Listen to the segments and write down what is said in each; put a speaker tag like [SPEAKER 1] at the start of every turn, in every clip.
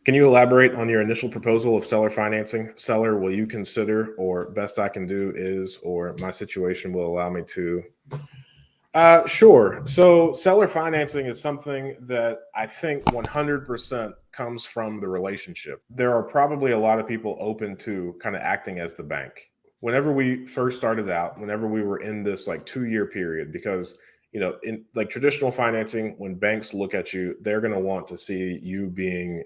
[SPEAKER 1] Can you elaborate on your initial proposal of seller financing? Seller, will you consider, or best I can do is, or my situation will allow me to? Sure. So seller financing is something that I think 100% comes from the relationship. There are probably a lot of people open to kind of acting as the bank. Whenever we first started out, whenever we were in this like 2 year period, because in like traditional financing, when banks look at you, they're going to want to see you being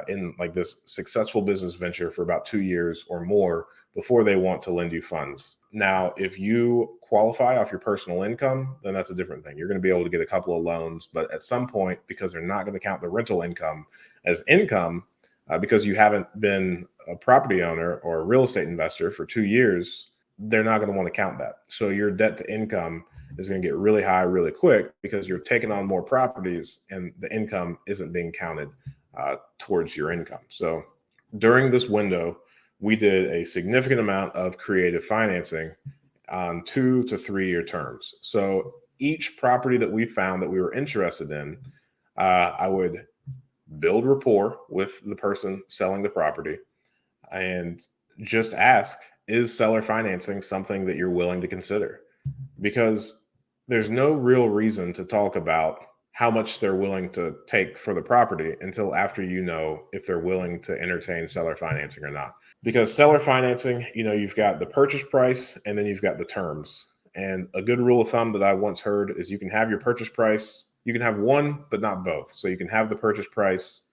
[SPEAKER 1] in like this successful business venture for about 2 years or more before they want to lend you funds. Now, if you qualify off your personal income, then that's a different thing. You're going to be able to get a couple of loans, but at some point, because they're not going to count the rental income as income, because you haven't been a property owner or a real estate investor for 2 years, they're not going to want to count that. So your debt to income is going to get really high really quick because you're taking on more properties and the income isn't being counted towards your income. So during this window, we did a significant amount of creative financing on 2 to 3 year terms. So each property that we found that we were interested in, I would build rapport with the person selling the property and just ask, is seller financing something that you're willing to consider? Because there's no real reason to talk about how much they're willing to take for the property until after you know if they're willing to entertain seller financing or not. Because seller financing, you've got the purchase price and then you've got the terms. And a good rule of thumb that I once heard is you can have your purchase price, you can have one, but not both. So you can have the purchase price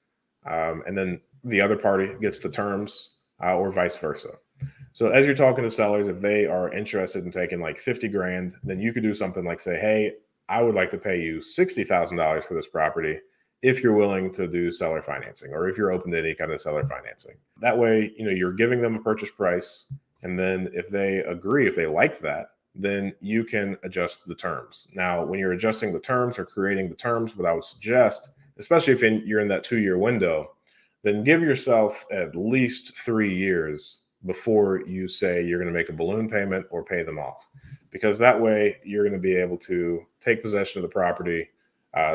[SPEAKER 1] and then the other party gets the terms or vice versa. So as you're talking to sellers, if they are interested in taking like 50 grand, then you could do something like say, hey, I would like to pay you $60,000 for this property if you're willing to do seller financing or if you're open to any kind of seller financing. That way, you're giving them a purchase price. And then if they agree, if they like that, then you can adjust the terms. Now, when you're adjusting the terms or creating the terms, what I would suggest, especially if you're in that 2 year window, then give yourself at least 3 years before you say you're going to make a balloon payment or pay them off. Because that way you're going to be able to take possession of the property,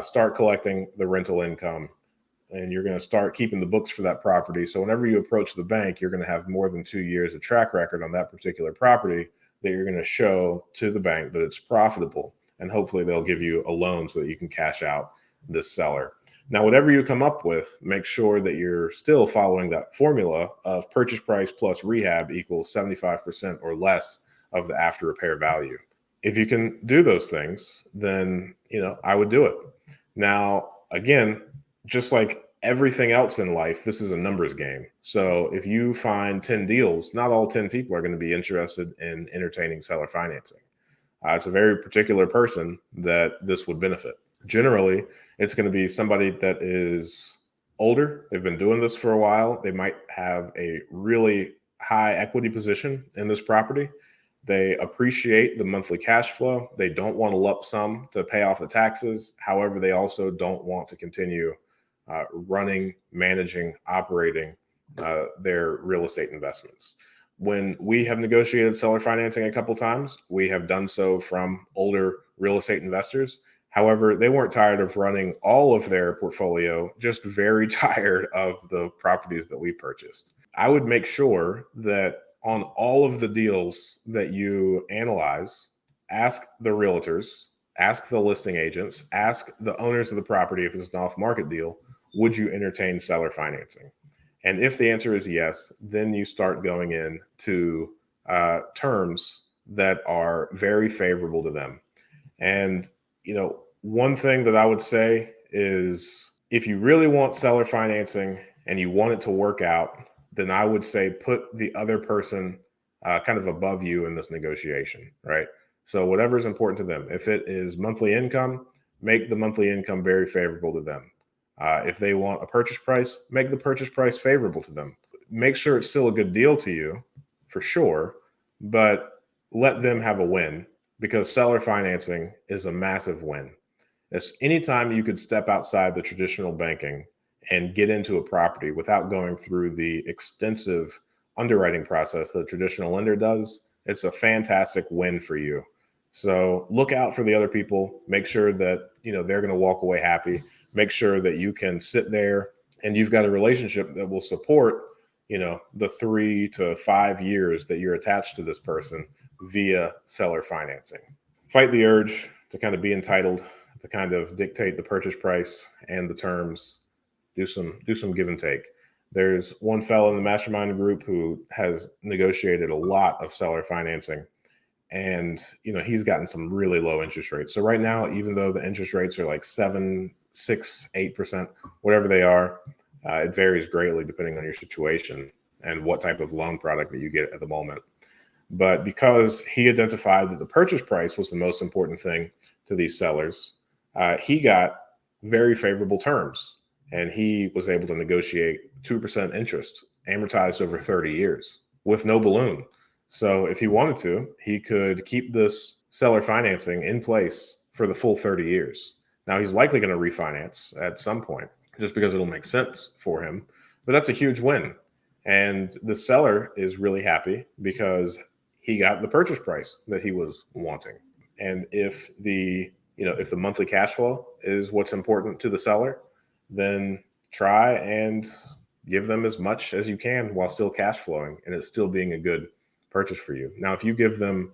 [SPEAKER 1] start collecting the rental income, and you're going to start keeping the books for that property. So whenever you approach the bank, you're going to have more than 2 years of track record on that particular property that you're going to show to the bank that it's profitable. And hopefully they'll give you a loan so that you can cash out this seller. Now, whatever you come up with, make sure that you're still following that formula of purchase price plus rehab equals 75% or less of the after repair value. If you can do those things, then, I would do it. Now, again, just like everything else in life, this is a numbers game. So if you find 10 deals, not all 10 people are going to be interested in entertaining seller financing. It's a very particular person that this would benefit. Generally, it's going to be somebody that is older. They've been doing this for a while. They might have a really high equity position in this property. They appreciate the monthly cash flow. They don't want a lump sum to pay off the taxes. However, they also don't want to continue running, managing, operating their real estate investments. When we have negotiated seller financing a couple times, we have done so from older real estate investors. However, they weren't tired of running all of their portfolio, just very tired of the properties that we purchased. I would make sure that on all of the deals that you analyze, ask the realtors, ask the listing agents, ask the owners of the property if it's an off-market deal, would you entertain seller financing? And if the answer is yes, then you start going into terms that are very favorable to them. And one thing that I would say is if you really want seller financing and you want it to work out, then I would say put the other person kind of above you in this negotiation, right? So whatever is important to them. If it is monthly income, make the monthly income very favorable to them. If they want a purchase price, make the purchase price favorable to them. Make sure it's still a good deal to you, for sure, but let them have a win because seller financing is a massive win. It's anytime you could step outside the traditional banking and get into a property without going through the extensive underwriting process that a traditional lender does, it's a fantastic win for you. So look out for the other people. Make sure that they're going to walk away happy. Make sure that you can sit there and you've got a relationship that will support, the 3 to 5 years that you're attached to this person via seller financing. Fight the urge to kind of be entitled, to kind of dictate the purchase price and the terms. Do some give and take. There's one fellow in the mastermind group who has negotiated a lot of seller financing, and he's gotten some really low interest rates. So right now, even though the interest rates are like 7, 6, 8%, whatever they are, it varies greatly depending on your situation and what type of loan product that you get at the moment. But because he identified that the purchase price was the most important thing to these sellers, he got very favorable terms, and he was able to negotiate 2% interest amortized over 30 years with no balloon. So if he wanted to, he could keep this seller financing in place for the full 30 years. Now, he's likely going to refinance at some point just because it'll make sense for him, but that's a huge win. And the seller is really happy because he got the purchase price that he was wanting. And if the monthly cash flow is what's important to the seller, then try and give them as much as you can while still cash flowing and it's still being a good purchase for you. Now, if you give them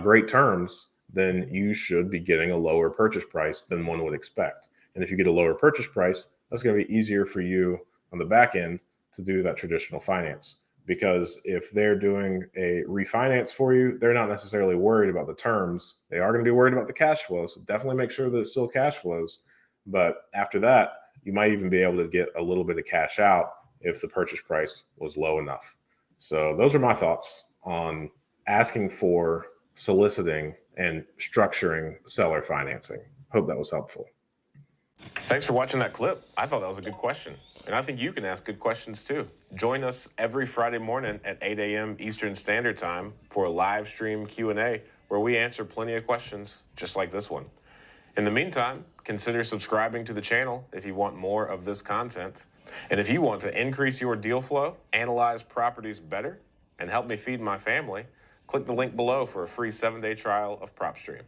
[SPEAKER 1] great terms, then you should be getting a lower purchase price than one would expect. And if you get a lower purchase price, that's going to be easier for you on the back end to do that traditional finance. Because if they're doing a refinance for you, they're not necessarily worried about the terms. They are going to be worried about the cash flow. So definitely make sure that it still cash flows. But after that, you might even be able to get a little bit of cash out if the purchase price was low enough. So those are my thoughts on asking for, soliciting, and structuring seller financing. Hope that was helpful.
[SPEAKER 2] Thanks for watching that clip. I thought that was a good question. And I think you can ask good questions too. Join us every Friday morning at 8 a.m. Eastern Standard Time for a live stream Q&A where we answer plenty of questions just like this one. In the meantime, consider subscribing to the channel if you want more of this content. And if you want to increase your deal flow, analyze properties better, and help me feed my family, click the link below for a free 7-day trial of PropStream.